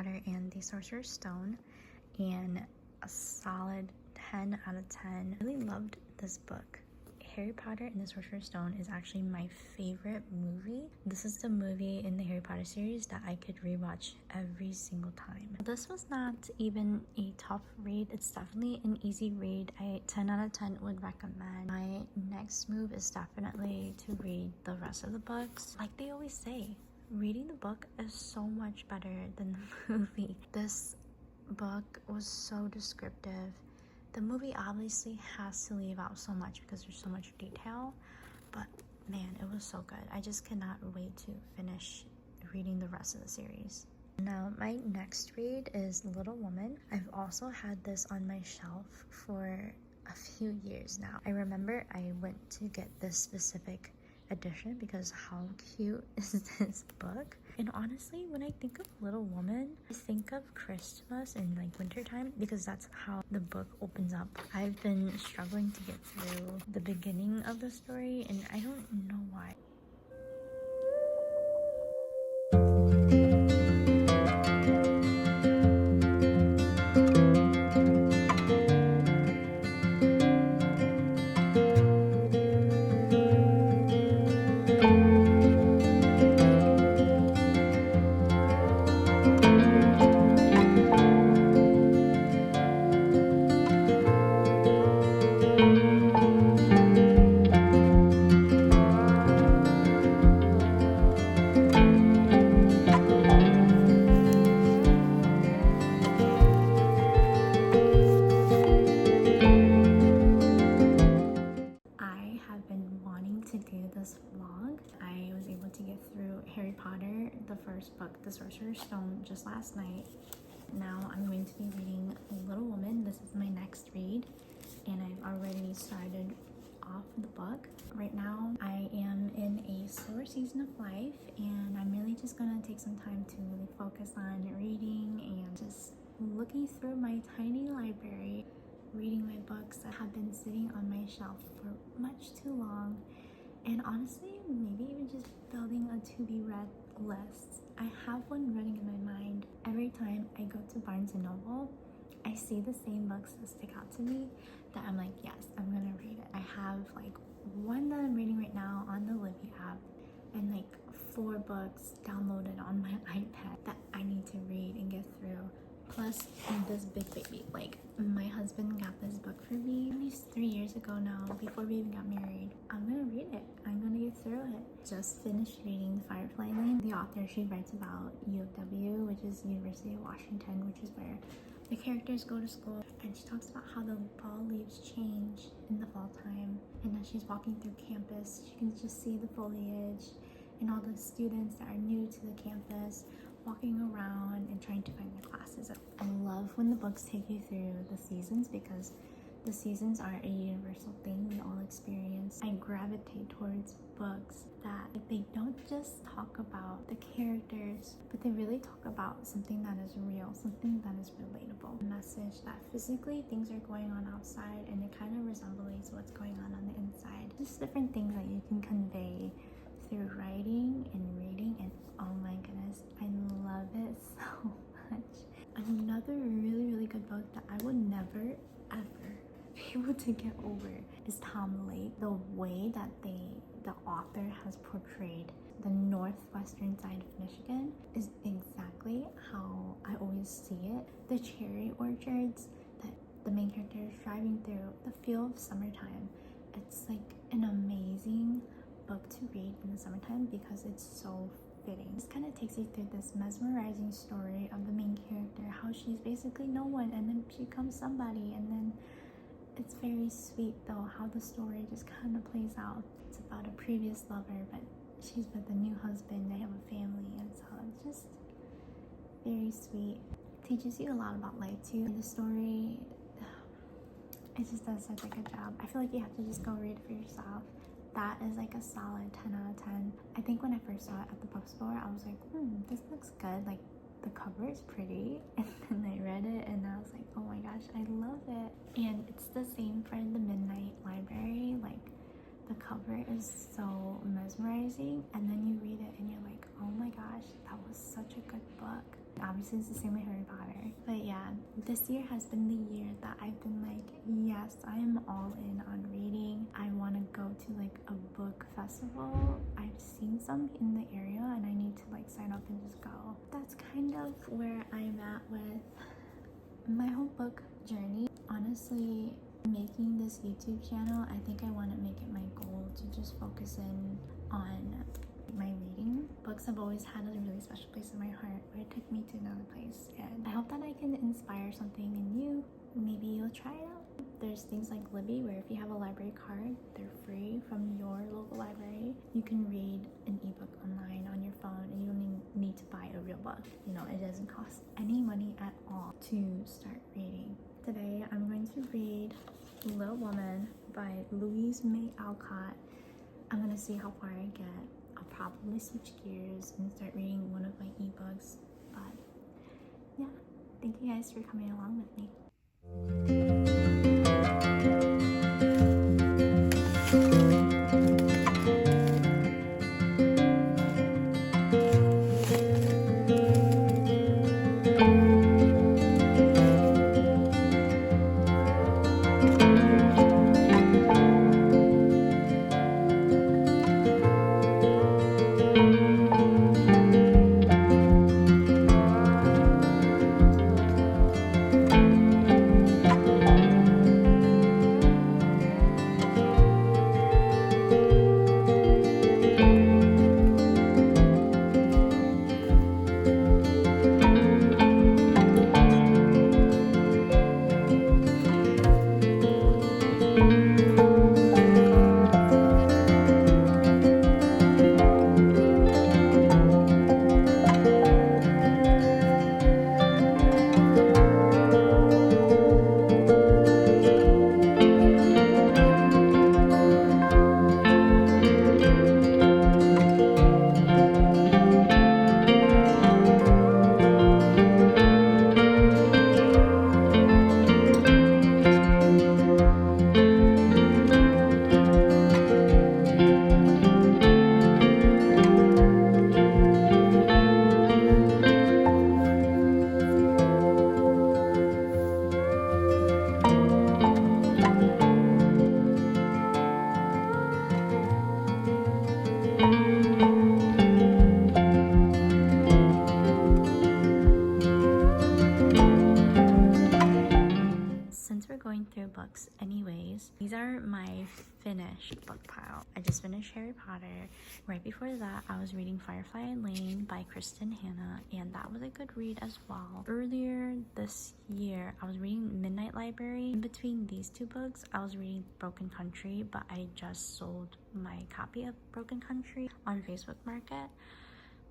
Potter and the Sorcerer's Stone, and a solid 10 out of 10. I really loved this book. Harry Potter and the Sorcerer's Stone is actually my favorite movie. This is the movie in the Harry Potter series that I could rewatch every single time. This was not even a tough read. It's definitely an easy read. 10 out of 10 would recommend. My next move is definitely to read the rest of the books. Like they always say, reading the book is so much better than the movie. This book was so descriptive. The movie obviously has to leave out so much because there's so much detail, but man, it was so good. I just cannot wait to finish reading the rest of the series. Now, my next read is Little Woman. I've also had this on my shelf for a few years now. I remember I went to get this specific edition because how cute is this book? And honestly, when I think of Little Woman, I think of Christmas and like wintertime because that's how the book opens up. I've been struggling to get through the beginning of the story and I don't know why. Harry Potter, the first book, The Sorcerer's Stone, just last night. Now I'm going to be reading Little Woman. This is my next read, and I've already started off the book. Right now, I am in a slower season of life, and I'm really just gonna take some time to really focus on reading and just looking through my tiny library, reading my books that have been sitting on my shelf for much too long. And honestly, maybe even just building a to-be-read list. I have one running in my mind. Every time I go to Barnes & Noble, I see the same books that stick out to me that I'm like, yes, I'm gonna read it. I have like one that I'm reading right now on the Libby app and like 4 books downloaded on my iPad that I need to read and get through. Plus this big baby. Like my husband got this book for me at least 3 years ago now, before we even got married. I'm gonna read it. I'm gonna get through it. Just finished reading The Firefly Lane. The author, she writes about U of W, which is University of Washington, which is where the characters go to school. And she talks about how the fall leaves change in the fall time. And as she's walking through campus, she can just see the foliage and all the students that are new to the campus walking around and trying to find their classes. I love when the books take you through the seasons because the seasons are a universal thing we all experience. I gravitate towards books that they don't just talk about the characters, but they really talk about something that is real, something that is relatable. A message that physically things are going on outside and it kind of resembles what's going on the inside. Just different things that you can convey through writing and reading, and oh my goodness, I love it so much. Another really good book that I would never ever be able to get over is Tom Lake. The way that the author has portrayed the northwestern side of Michigan is exactly how I always see it. The cherry orchards that the main character is driving through, the feel of summertime. It's like an amazing book to read in the summertime because it's so fitting. This kind of takes you through this mesmerizing story of the main character, how she's basically no one and then she becomes somebody, and then it's very sweet though how the story just kind of plays out. It's about a previous lover, but she's with a new husband, they have a family, and so it's just very sweet. It teaches you a lot about life too. And the story, it just does such a good job. I feel like you have to just go read it for yourself. That is like a solid 10 out of 10. I think when I first saw it at the bookstore, I was like, this looks good. Like the cover is pretty. And then I read it and I was like, oh my gosh, I love it. And it's the same for the Midnight Library. Like the cover is so mesmerizing, and then you read it and you're like, oh my gosh, that was such a good book. Obviously it's the same with Harry Potter. But yeah, this year has been the year that I've been like, yes, I am all in on reading. I want to go to like a book festival. I've seen some in the area and I need to like sign up and just go. That's kind of where I'm at with my whole book journey. Honestly, making this YouTube channel, I think I want to make it my goal to just focus in on my reading. Books have always had a really special place in my heart where it took me to another place, and I hope that I can inspire something in you. Maybe you'll try it out. There's things like Libby where if you have a library card, they're free from your local library. You can read an ebook online on your phone and you don't even need to buy a real book. You know, it doesn't cost any money at all to start reading. Today I'm going to read Little Woman by Louise May Alcott. I'm gonna see how far I get. I'll probably switch gears and start reading one of my ebooks. But yeah, thank you guys for coming along with me. Since we're going through books anyways, these are my finished book pile. I just finished Harry Potter. Right before that, I was reading Firefly Lane by Kristen Hanna, and that was a good read as well. Earlier this year, I was reading Midnight Library. In between these two books, I was reading Broken Country, but I just sold my copy of Broken Country on Facebook Market.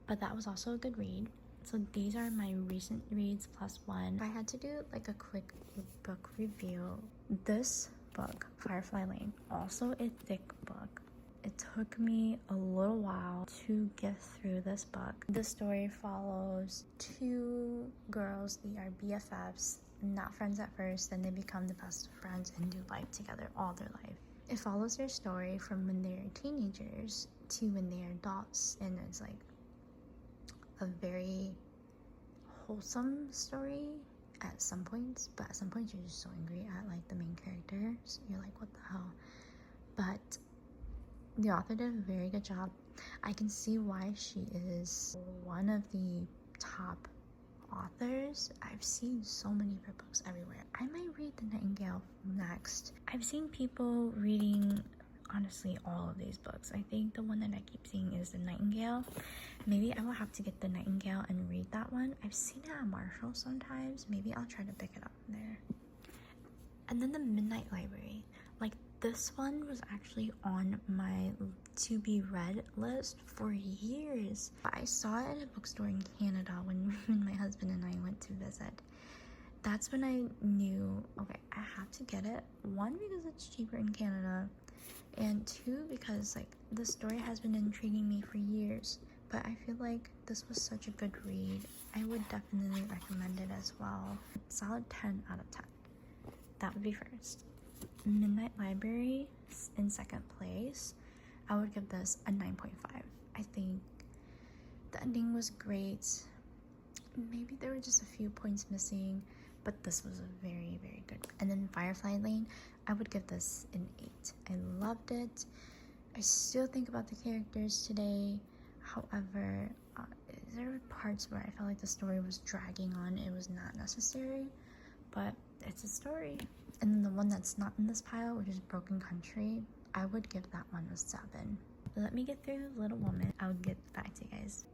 But that was also a good read. So these are my recent reads plus one. If I had to do like a quick book review, this book, Firefly Lane, also a thick book. It took me a little while to get through this book. The story follows two girls. They are BFFs, not friends at first, then they become the best friends and do life together all their life. It follows their story from when they're teenagers to when they're adults, and it's like a very wholesome story at some points, but at some points you're just so angry at like the main character, so you're like, what the hell? But the author did a very good job. I can see why she is one of the top authors. I've seen so many of her books everywhere. I might read The Nightingale next. I've seen people reading honestly all of these books. I think the one that I keep seeing is The Nightingale. Maybe I will have to get The Nightingale and read that one. I've seen it at Marshall sometimes. Maybe I'll try to pick it up there. And then the Midnight Library. Like, this one was actually on my to be read list for years. I saw it at a bookstore in Canada when my husband and I went to visit. That's when I knew, okay, I have to get it. One, because it's cheaper in Canada, and two, because like the story has been intriguing me for years. But I feel like this was such a good read. I would definitely recommend it as well. Solid 10 out of 10. That would be first. Midnight Library in second place. I would give this a 9.5. I think the ending was great. maybe there were just a few points missing, but this was a very, very good. And then Firefly Lane, I would give this an 8. I loved it. I still think about the characters today. However, there were parts where I felt like the story was dragging on. It was not necessary, but it's a story. And then the one that's not in this pile, which is Broken Country, I would give that one a 7. Let me get through Little Woman. I'll get back to you guys.